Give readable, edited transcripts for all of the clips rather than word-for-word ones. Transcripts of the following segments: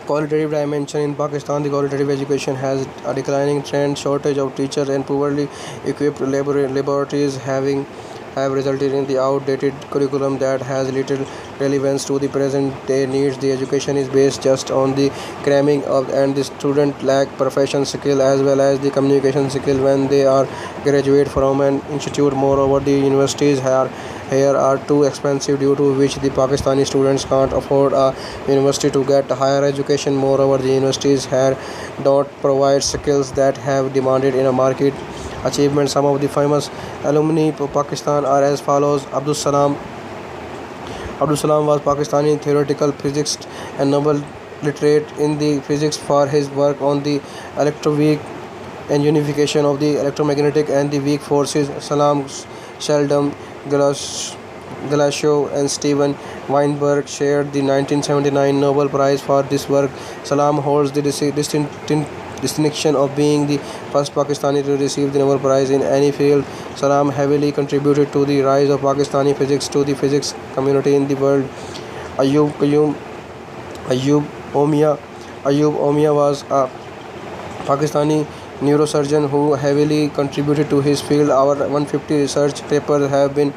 Qualitative dimension in Pakistan, the qualitative education has a declining trend. Shortage of teachers and poorly equipped laboratories have resulted in the outdated curriculum that has little relevance to the present day needs. The education is based just on the cramming of, and the student lack profession skill as well as the communication skill when they are graduate from an institute. Moreover, the universities here are too expensive, due to which the Pakistani students can't afford a university to get higher education. Moreover, the universities here don't provide skills that have demanded in a market. Achievements. Some of the famous alumni of Pakistan are as follows. Abdul Salam was Pakistani theoretical physicist and Nobel laureate in the physics for his work on the electroweak and unification of the electromagnetic and the weak forces. Salam, Sheldon Glashow and Steven Weinberg shared the 1979 Nobel Prize for this work. Salam holds the distinction of being the first Pakistani to receive the Nobel Prize in any field. Salam heavily contributed to the rise of Pakistani physics to the physics community in the world. Ayub Qayyum Ayub Omia was a Pakistani neurosurgeon who heavily contributed to his field. Our 150 research papers have been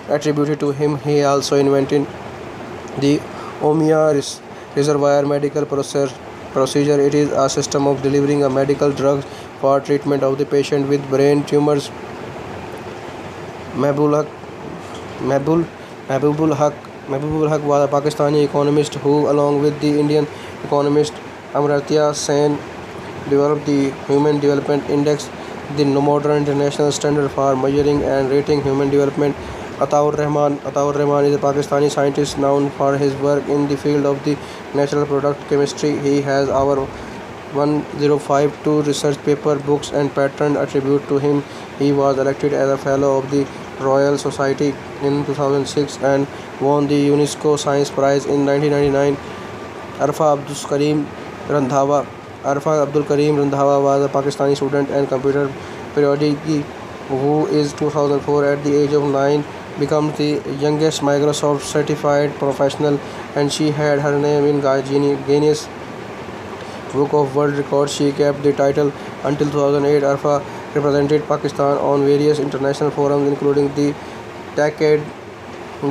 attributed to him. He also invented the Omia reservoir medical procedure. It is a system of delivering a medical drugs for treatment of the patient with brain tumors. Mehbul Mehbul Haq was a Pakistani economist who, along with the Indian economist Amartya Sen, developed the Human Development Index, the modern international standard for measuring and rating human development. Ataur Rahman is a Pakistani scientist known for his work in the field of the natural product chemistry. He has over 1052 research paper, books and patents attributed to him. He was elected as a fellow of the Royal Society in 2006 and won the UNESCO Science Prize in 1999. Arfa Abdul Karim Randhawa was a Pakistani student and computer prodigy who is 2004 at the age of 9 becomes the youngest Microsoft certified professional, and she had her name in Guinness Book of World Records. She kept the title until 2008. Arfa represented Pakistan on various international forums including the TechEd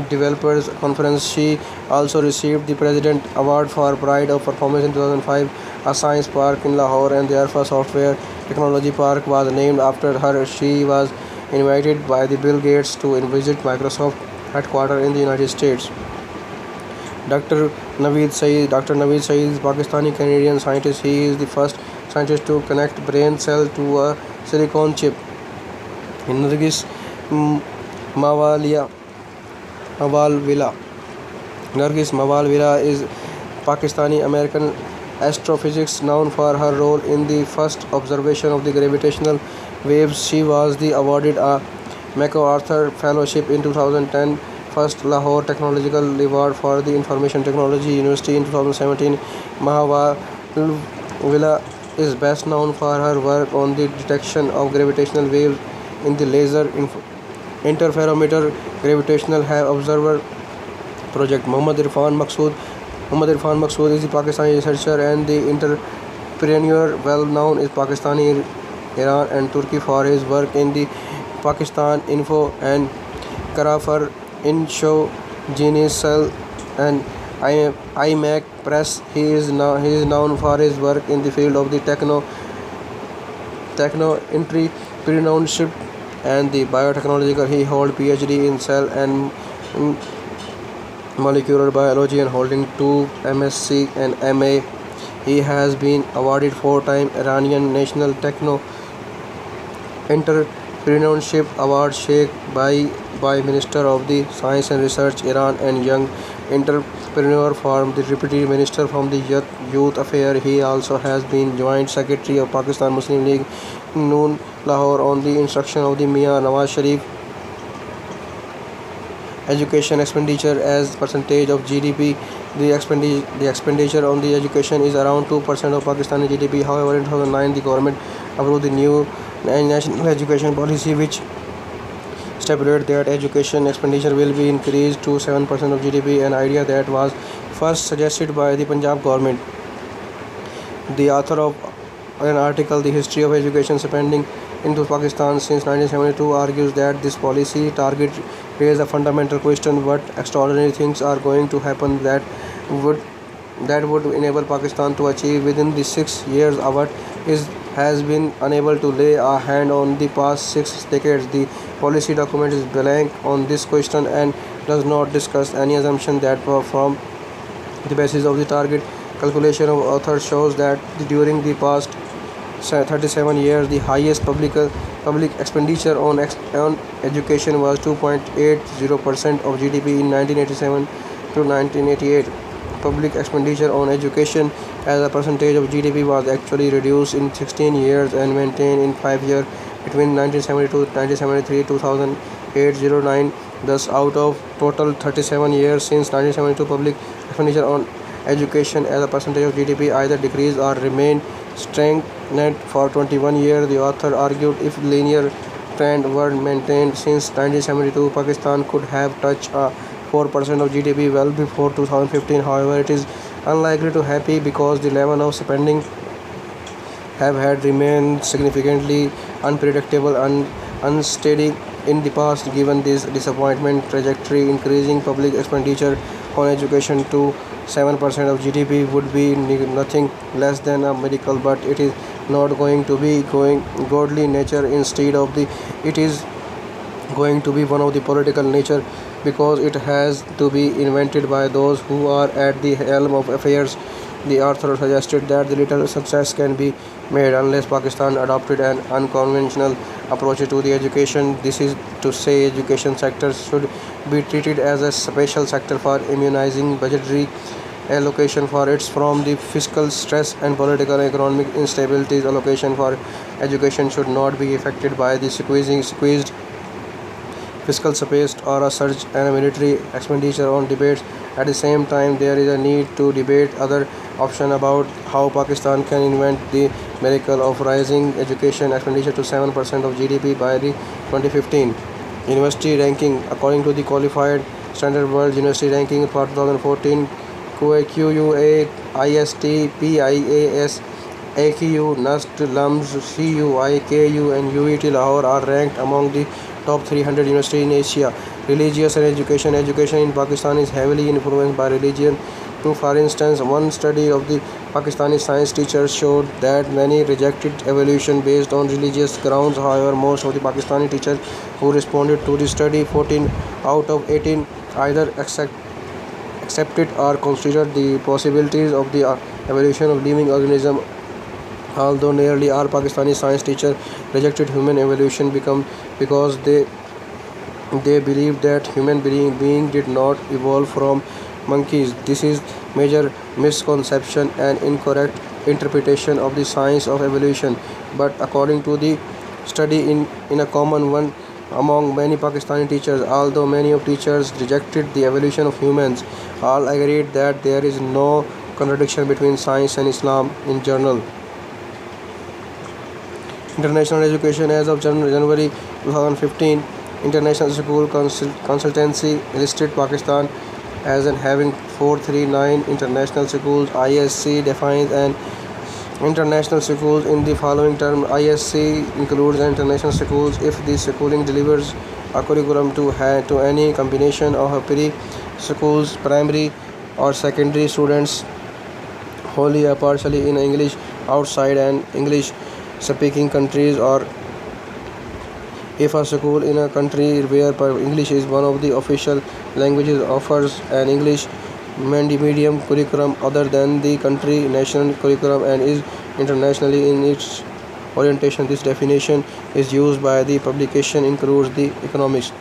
Developers Conference. She also received the President Award for Pride of Performance in 2005. A science park in Lahore and the Arfa Software Technology Park was named after her. She was invited by the Bill Gates to visit Microsoft headquarters in the United States. Dr. Naveed Saeed is a Pakistani Canadian scientist. He is the first scientist to connect brain cell to a silicon chip. Nargis Mawalwila is Pakistani American astrophysics known for her role in the first observation of the gravitational waves. She was awarded a MacArthur Fellowship in 2010, first Lahore Technological Award for the Information Technology University in 2017. Mawalwila is best known for her work on the detection of gravitational waves in the Laser Interferometer Gravitational Observer project. Muhammad Irfan Maqsood is a Pakistani researcher and the entrepreneur, well known in Pakistani, Iran and Turkey for his work in the Pakistan Info and Karafar Insho Genius Cell and iMac Press. He is known for his work in the field of the entrepreneurship and the biotechnology. He holds PhD in cell and molecular biology and holding 2 MSc and MA. He has been awarded 4 times Iranian National Techno Entrepreneurship Award Sheikh by Minister of the Science and Research Iran and Young Entrepreneur from the Deputy Minister from the Youth Affairs. He also has been Joint Secretary of Pakistan Muslim League Noon Lahore on the instruction of the Mian Nawaz Sharif. Education expenditure as percentage of GDP. The expenditure on the education is around 2% of Pakistani GDP. However, in 2009, the government approved the new national education policy, which stipulated that education expenditure will be increased to 7% of GDP, an idea that was first suggested by the Punjab government. The author of an article, The History of Education Spending into Pakistan since 1972, argues that this policy target raises a fundamental question: what extraordinary things are going to happen would would enable Pakistan to achieve within the 6 years what is has been unable to lay a hand on the past 6 decades. The policy document is blank on this question and does not discuss any assumption that from the basis of the target calculation of authors shows that during the past 37 years, the highest public expenditure on education was 2.80% of GDP in 1987 to 1988. Public expenditure on education as a percentage of GDP was actually reduced in 16 years and maintained in 5 years between 1972 1973 2008-09. Thus, out of total 37 years since 1972, public expenditure on education as a percentage of GDP either decreased or remained stagnant for 21 years. The author argued if linear trend were maintained since 1972, Pakistan could have touched a 4% of GDP well before 2015. However, it is unlikely to happen because the level of spending have had remained significantly unpredictable and unsteady in the past. Given this disappointment trajectory, increasing public expenditure on education to 7% of GDP would be nothing less than a miracle, but it is not going to be going godly nature. Instead of the, it is going to be one of the political nature because it has to be invented by those who are at the helm of affairs. The author suggested that the little success can be made unless Pakistan adopted an unconventional approach to the education. This is to say, education sector should be treated as a special sector for immunizing budgetary allocation for its from the fiscal stress and political and economic instabilities. Allocation for education should not be affected by the squeezed fiscal space or a surge in military expenditure on debates. At the same time, there is a need to debate other option about how Pakistan can invent the miracle of rising education expenditure to 7% of GDP by the 2015 university ranking. According to the qualified standard World University Ranking for 2014, QUA, IST, PIAS, AQU, NUST, LUMS, CUI, KU and UET Lahore are ranked among the top 300 universities in Asia. Religious and education in Pakistan is heavily influenced by religion. For instance, one study of the Pakistani science teachers showed that many rejected evolution based on religious grounds. However, most of the Pakistani teachers who responded to the study, 14 out of 18, either accepted or considered the possibilities of the evolution of living organism. Although nearly all Pakistani science teachers rejected human evolution because they believed that human being did not evolve from monkeys. This is major misconception and incorrect interpretation of the science of evolution. But according to the study, in a common one among many Pakistani teachers, although many of teachers rejected the evolution of humans, all agreed that there is no contradiction between science and Islam in general. International education as of January 2015, International School Consultancy listed Pakistan as in having 439 international schools. ISC defines an international schools in the following term. ISC includes international schools if the schooling delivers a curriculum to any combination of a pre-schools, primary or secondary students wholly or partially in English outside and English speaking countries, or if a school in a country where English is one of the official languages offers an English medium curriculum other than the country national curriculum and is internationally in its orientation. This definition is used by the publication includes The Economist.